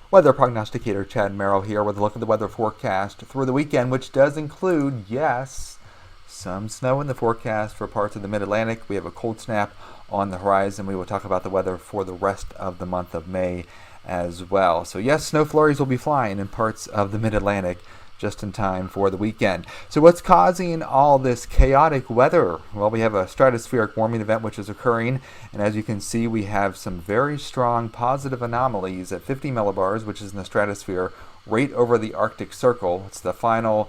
Weather prognosticator Chad Merrill here with a look at the weather forecast through the weekend, which does include, yes, some snow in the forecast for parts of the mid-Atlantic. We have a cold snap on the horizon. We will talk about the weather for the rest of the month of May as well. So yes, snow flurries will be flying in parts of the mid-Atlantic just in time for the weekend. So what's causing all this chaotic weather? Well, we have a stratospheric warming event which is occurring, and as you can see, we have some very strong positive anomalies at 50 millibars, which is in the stratosphere, right over the Arctic Circle. It's the final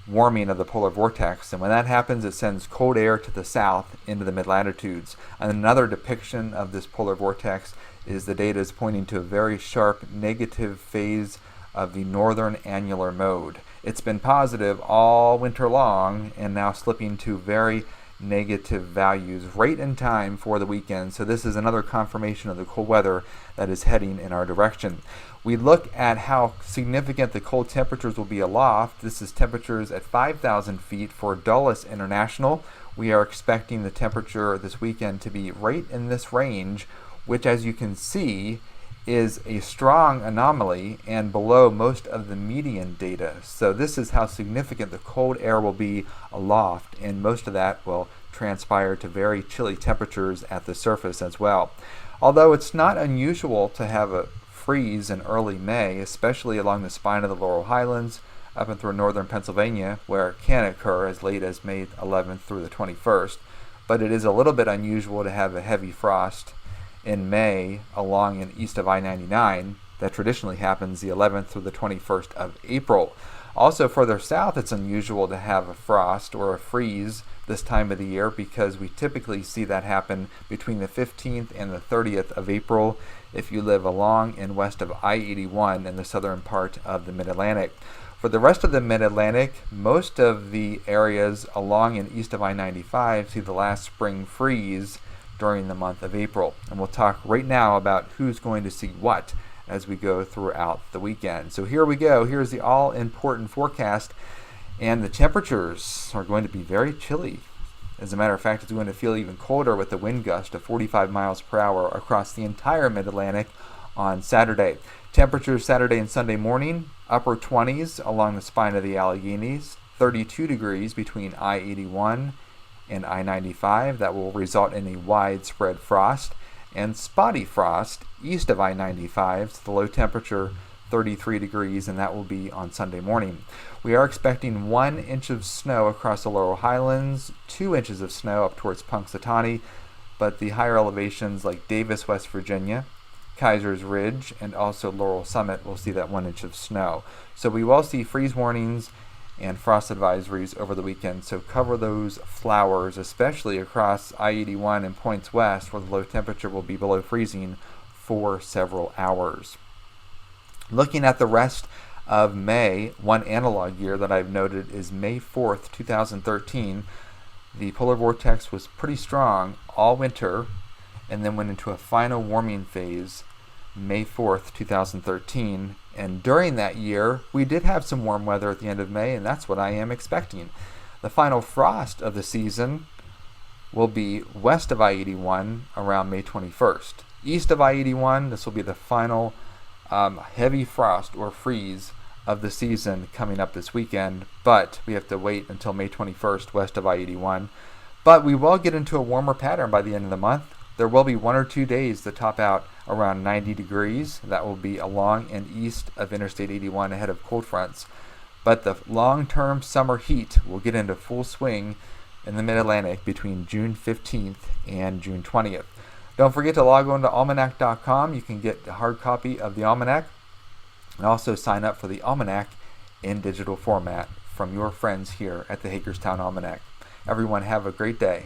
warming of the polar vortex, and when that happens, it sends cold air to the south into the mid-latitudes. And another depiction of this polar vortex is the data is pointing to a very sharp negative phase of the northern annular mode. It's been positive all winter long and now slipping to very negative values right in time for the weekend. So this is another confirmation of the cold weather that is heading in our direction. We look at how significant the cold temperatures will be aloft. This is temperatures at 5,000 feet for Dulles International. We are expecting the temperature this weekend to be right in this range, which, as you can see, is a strong anomaly and below most of the median data. So this is how significant the cold air will be aloft, and most of that will transpire to very chilly temperatures at the surface as well. Although it's not unusual to have a freeze in early May, especially along the spine of the Laurel Highlands up and through northern Pennsylvania, where it can occur as late as May 11th through the 21st, but it is a little bit unusual to have a heavy frost in May along and east of I-99. That traditionally happens the 11th through the 21st of April. Also further south, it's unusual to have a frost or a freeze this time of the year because we typically see that happen between the 15th and the 30th of April if you live along and west of I-81 in the southern part of the Mid-Atlantic. For the rest of the Mid-Atlantic, most of the areas along and east of I-95 see the last spring freeze during the month of April. And we'll talk right now about who's going to see what as we go throughout the weekend. So here we go. Here's the all-important forecast. And the temperatures are going to be very chilly. As a matter of fact, it's going to feel even colder with the wind gust of 45 miles per hour across the entire Mid-Atlantic on Saturday. Temperatures Saturday and Sunday morning, upper 20s along the spine of the Alleghenies, 32 degrees between I-81 and I-95. That will result in a widespread frost, and spotty frost east of I-95, so the low temperature 33 degrees, and that will be on Sunday morning. We are expecting 1 inch of snow across the Laurel Highlands, 2 inches of snow up towards Punxsutawney, but the higher elevations like Davis, West Virginia, Kaiser's Ridge, and also Laurel Summit will see that 1 inch of snow. So we will see freeze warnings and frost advisories over the weekend, so cover those flowers, especially across I-81 and points west where the low temperature will be below freezing for several hours. Looking at the rest of May, one analog year that I've noted is May 4th, 2013. The polar vortex was pretty strong all winter and then went into a final warming phase May 4th, 2013. And during that year, we did have some warm weather at the end of May, and that's what I am expecting. The final frost of the season will be west of I-81 around May 21st. East of I-81, this will be the final heavy frost or freeze of the season coming up this weekend, but we have to wait until May 21st west of I-81. But we will get into a warmer pattern by the end of the month. There will be 1 or 2 days that top out around 90 degrees. That will be along and east of Interstate 81 ahead of cold fronts. But the long-term summer heat will get into full swing in the Mid-Atlantic between June 15th and June 20th. Don't forget to log on to almanack.com. You can get a hard copy of the Almanack and also sign up for the Almanack in digital format from your friends here at the Hagerstown Almanack. Everyone have a great day.